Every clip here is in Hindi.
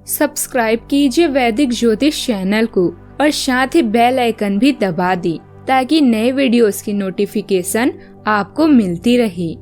सब्सक्राइब कीजिए वैदिक ज्योतिष चैनल को और साथ ही बेल आइकन भी दबा दी ताकि नए वीडियोस की नोटिफिकेशन आपको मिलती रहे।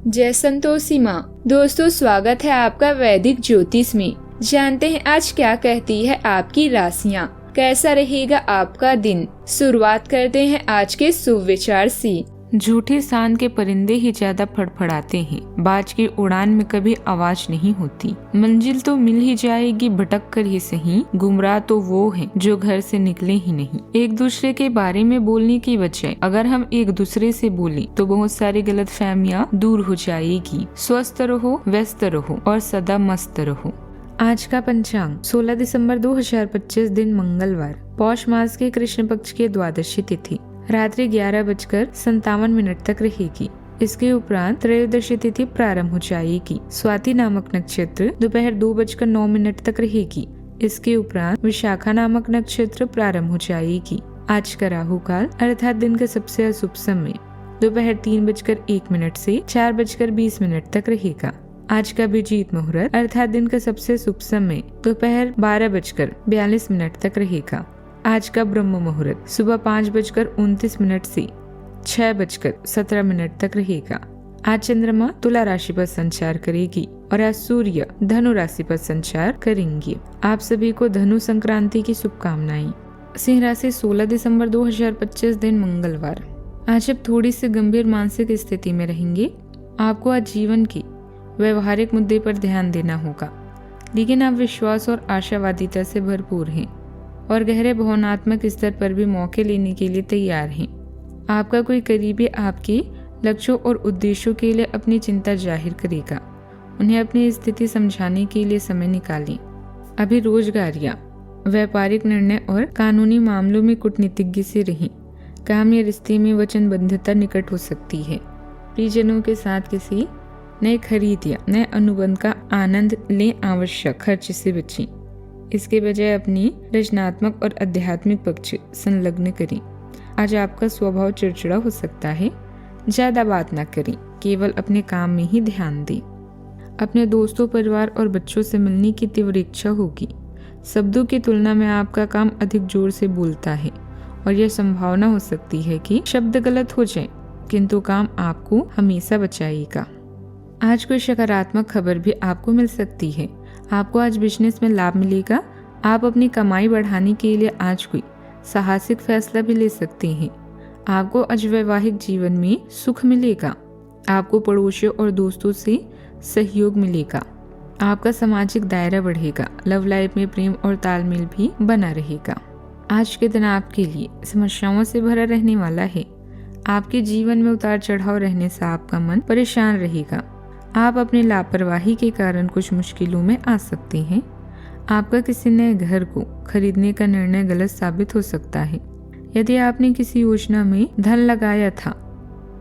जय संतोषी माँ। दोस्तों, स्वागत है आपका वैदिक ज्योतिष में। जानते हैं आज क्या कहती है आपकी राशियाँ, कैसा रहेगा आपका दिन। शुरुआत करते हैं आज के शुभ विचार से। झूठे सांड के परिंदे ही ज्यादा फड़फड़ाते हैं, बाज की उड़ान में कभी आवाज नहीं होती। मंजिल तो मिल ही जाएगी, भटक कर ही सही, गुमराह तो वो है जो घर से निकले ही नहीं। एक दूसरे के बारे में बोलने की बजाय अगर हम एक दूसरे से बोलें तो बहुत सारी गलतफहमियां दूर हो जाएगी। स्वस्थ रहो, व्यस्त रहो और सदा मस्त रहो। आज का पंचांग 16 दिसंबर 2025 दिन मंगलवार, पौष मास के कृष्ण पक्ष की द्वादशी तिथि रात्रि 11:57 तक रहेगी। इसके उपरांत त्रयोदशी तिथि प्रारंभ हो जाएगी। स्वाति नामक नक्षत्र दोपहर 2:09 तक रहेगी। इसके उपरांत विशाखा नामक नक्षत्र प्रारंभ हो जाएगी। आज का राहु काल अर्थात दिन का सबसे अशुभ समय दोपहर 3:01 से 4:20 तक रहेगा। आज का अभिजीत मुहूर्त अर्थात दिन का सबसे शुभ समय दोपहर 12:42 तक रहेगा। आज का ब्रह्म मुहूर्त सुबह 5:29 से 6:17 तक रहेगा। आज चंद्रमा तुला राशि पर संचार करेगी और आज सूर्य धनु राशि पर संचार करेंगे। आप सभी को धनु संक्रांति की शुभकामनाएं। सिंह राशि 16 दिसंबर 2025 दिन मंगलवार। आज आप थोड़ी सी गंभीर मानसिक स्थिति में रहेंगे। आपको आज जीवन की व्यवहारिक मुद्दे पर ध्यान देना होगा, लेकिन आप विश्वास और आशावादिता से भरपूर हैं और गहरे भावनात्मक स्तर पर भी मौके लेने के लिए तैयार हैं। आपका कोई करीबी आपके लक्ष्यों और उद्देश्यों के लिए अपनी चिंता जाहिर करेगा। उन्हें अपनी स्थिति समझाने के लिए समय निकालें। अभी रोजगारियां, व्यापारिक निर्णय और कानूनी मामलों में कूटनीतिज्ञ से रहें। काम या रिश्ते में वचनबद्धता निकट हो सकती है। प्रियजनों के साथ किसी नए खरीद या नए अनुबंध का आनंद लें। आवश्यक खर्च से बचें। इसके बजाय अपनी रचनात्मक और आध्यात्मिक पक्ष संलग्न करें। आज आपका स्वभाव चिड़चिड़ा हो सकता है। ज्यादा बात न करें, केवल अपने काम में ही ध्यान दें। अपने दोस्तों, परिवार और बच्चों से मिलने की तीव्र इच्छा होगी। शब्दों की तुलना में आपका काम अधिक जोर से बोलता है और यह संभावना हो सकती है कि शब्द गलत हो जाए, किंतु काम आपको हमेशा बचाएगा। आज कोई सकारात्मक खबर भी आपको मिल सकती है। आपको आज बिजनेस में लाभ मिलेगा। आप अपनी कमाई बढ़ाने के लिए आज कोई साहसिक फैसला भी ले सकते हैं। आपको आज वैवाहिक जीवन में सुख मिलेगा। आपको पड़ोसियों और दोस्तों से सहयोग मिलेगा। आपका सामाजिक दायरा बढ़ेगा। लव लाइफ में प्रेम और तालमेल भी बना रहेगा। आज के दिन आपके लिए समस्याओं से भरा रहने वाला है। आपके जीवन में उतार चढ़ाव रहने से आपका मन परेशान रहेगा। आप अपनी लापरवाही के कारण कुछ मुश्किलों में आ सकते हैं। आपका किसी नए घर को खरीदने का निर्णय गलत साबित हो सकता है। यदि आपने किसी योजना में धन लगाया था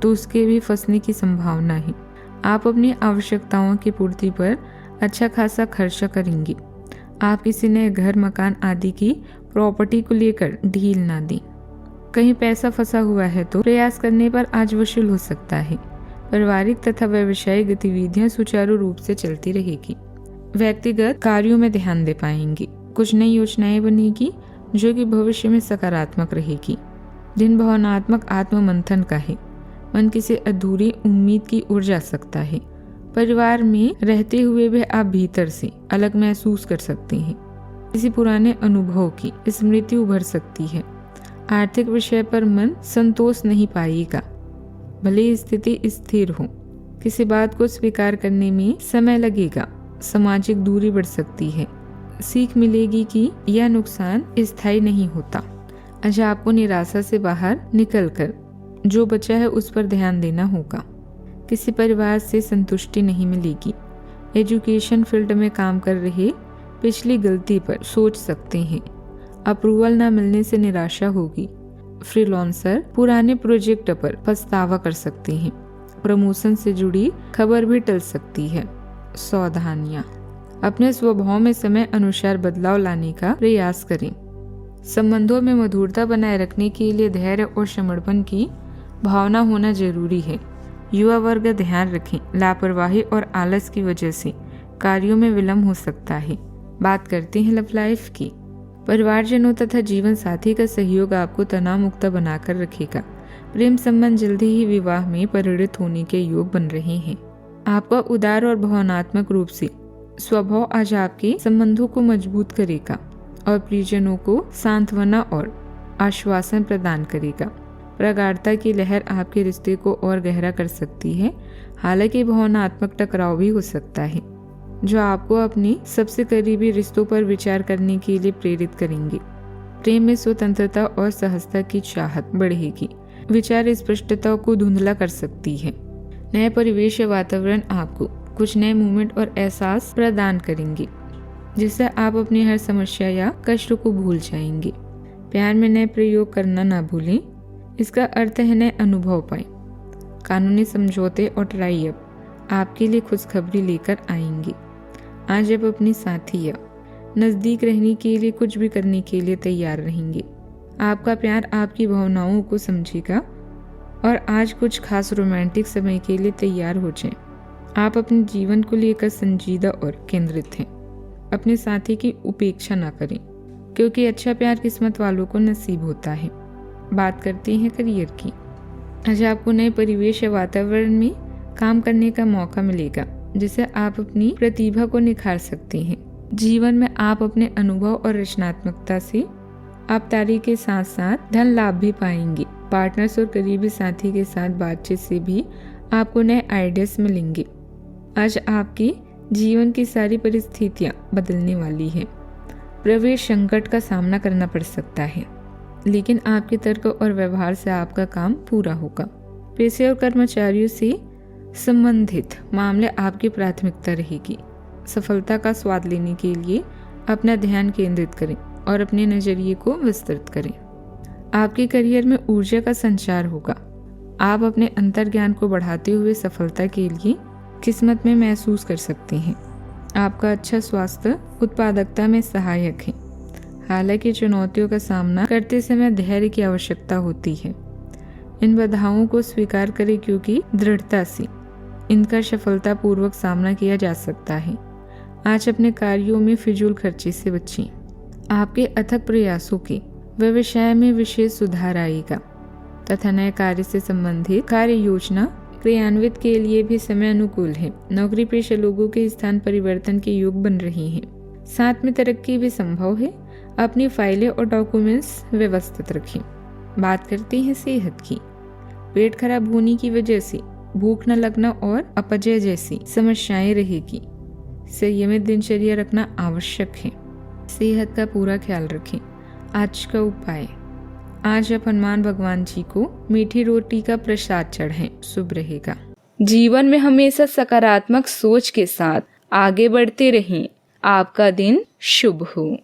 तो उसके भी फंसने की संभावना है। आप अपनी आवश्यकताओं की पूर्ति पर अच्छा खासा खर्चा करेंगे। आप किसी नए घर, मकान आदि की प्रॉपर्टी को लेकर ढील ना दें। कहीं पैसा फंसा हुआ है तो प्रयास करने पर आज वसूल हो सकता है। पारिवारिक तथा व्यवसायिक गतिविधियां सुचारू रूप से चलती रहेगी। व्यक्तिगत कार्यों में ध्यान दे पाएंगे। कुछ नई योजनाएं बनेगी जो कि भविष्य में सकारात्मक रहेगी। दिन भावनात्मक आत्म मंथन का है। मन किसी अधूरी उम्मीद की ओर जा सकता है। परिवार में रहते हुए भी आप भीतर से अलग महसूस कर सकते हैं। किसी पुराने अनुभव की स्मृति उभर सकती है। आर्थिक विषय पर मन संतोष नहीं पाएगा, भले स्थिति स्थिर हो। किसी बात को स्वीकार करने में समय लगेगा। सामाजिक दूरी बढ़ सकती है। सीख मिलेगी कि यह नुकसान स्थायी नहीं होता। आज आपको निराशा से बाहर निकलकर जो बचा है उस पर ध्यान देना होगा। किसी परिवार से संतुष्टि नहीं मिलेगी। एजुकेशन फील्ड में काम कर रहे पिछली गलती पर सोच सकते हैं। अप्रूवल न मिलने से निराशा होगी। फ्रीलांसर पुराने प्रोजेक्ट पर पछतावा कर सकते हैं। प्रमोशन से जुड़ी खबर भी टल सकती है। सावधानियां, अपने स्वभाव में समय अनुसार बदलाव लाने का प्रयास करें। संबंधों में मधुरता बनाए रखने के लिए धैर्य और समर्पण की भावना होना जरूरी है। युवा वर्ग ध्यान रखें, लापरवाही और आलस की वजह से कार्यों में विलंब हो सकता है। बात करते हैं लव लाइफ की। परिवारजनों तथा जीवन साथी का सहयोग आपको तनाव मुक्त बनाकर रखेगा। प्रेम संबंध जल्दी ही विवाह में परिणत होने के योग बन रहे हैं। आपका उदार और भावनात्मक रूप से स्वभाव आज आपके संबंधों को मजबूत करेगा और प्रियजनों को सांत्वना और आश्वासन प्रदान करेगा। प्रगाढ़ता की लहर आपके रिश्ते को और गहरा कर सकती है। हालांकि भावनात्मक टकराव भी हो सकता है जो आपको अपने सबसे करीबी रिश्तों पर विचार करने के लिए प्रेरित करेंगे। प्रेम में स्वतंत्रता और सहजता की चाहत बढ़ेगी। विचार स्पष्टता को धुंधला कर सकती है। नए परिवेश या वातावरण आपको कुछ नए मूवमेंट और एहसास प्रदान करेंगे जिससे आप अपनी हर समस्या या कष्ट को भूल जाएंगे। प्यार में नए प्रयोग करना ना भूलें, इसका अर्थ है नए अनुभव पाएं। कानूनी समझौते और ट्राई अप आपके लिए खुशखबरी लेकर आएंगे। आज आप अपनी साथी या नजदीक रहने के लिए कुछ भी करने के लिए तैयार रहेंगे। आपका प्यार आपकी भावनाओं को समझेगा और आज कुछ खास रोमांटिक समय के लिए तैयार हो जाएं। आप अपने जीवन को लेकर संजीदा और केंद्रित हैं। अपने साथी की उपेक्षा ना करें क्योंकि अच्छा प्यार किस्मत वालों को नसीब होता है। बात करते हैं करियर की। आज आपको नए परिवेश या वातावरण में काम करने का मौका मिलेगा जिससे आप अपनी प्रतिभा को निखार सकते हैं। जीवन में आप अपने अनुभव और रचनात्मकता से आबकारी के साथ साथ धन लाभ भी पाएंगे। पार्टनर्स और करीबी साथी के साथ बातचीत से भी आपको नए आइडियाज मिलेंगे। आज आपकी जीवन की सारी परिस्थितियां बदलने वाली है। प्रवेश संकट का सामना करना पड़ सकता है लेकिन आपके तर्क और व्यवहार से आपका काम पूरा होगा। पेशे और कर्मचारियों से संबंधित मामले आपकी प्राथमिकता रहेगी। सफलता का स्वाद लेने के लिए अपना ध्यान केंद्रित करें और अपने नजरिए को विस्तृत करें। आपके करियर में ऊर्जा का संचार होगा। आप अपने अंतर्ज्ञान को बढ़ाते हुए सफलता के लिए किस्मत में महसूस कर सकते हैं। आपका अच्छा स्वास्थ्य उत्पादकता में सहायक है। हालांकि चुनौतियों का सामना करते समय धैर्य की आवश्यकता होती है। इन बाधाओं को स्वीकार करें क्योंकि दृढ़ता से इनका सफलतापूर्वक सामना किया जा सकता है। आज अपने कार्यों में फिजूल खर्ची से बचें। आपके अथक प्रयासों के व्यवसाय में विशेष सुधार आएगा तथा नए कार्य से संबंधित कार्य योजना क्रियान्वित के लिए भी समय अनुकूल है। नौकरी पेशा लोगों के स्थान परिवर्तन के योग बन रहे हैं। साथ में तरक्की भी संभव है। अपनी फाइलें और डॉक्यूमेंट्स व्यवस्थित रखें। बात करते हैं सेहत की। पेट खराब होने की वजह से भूख न लगना और अपचय जैसी समस्याएं रहेगी। संयमित दिनचर्या रखना आवश्यक है। सेहत का पूरा ख्याल रखें। आज का उपाय, आज आप हनुमान भगवान जी को मीठी रोटी का प्रसाद चढ़ाएं, शुभ रहेगा। जीवन में हमेशा सकारात्मक सोच के साथ आगे बढ़ते रहें। आपका दिन शुभ हो।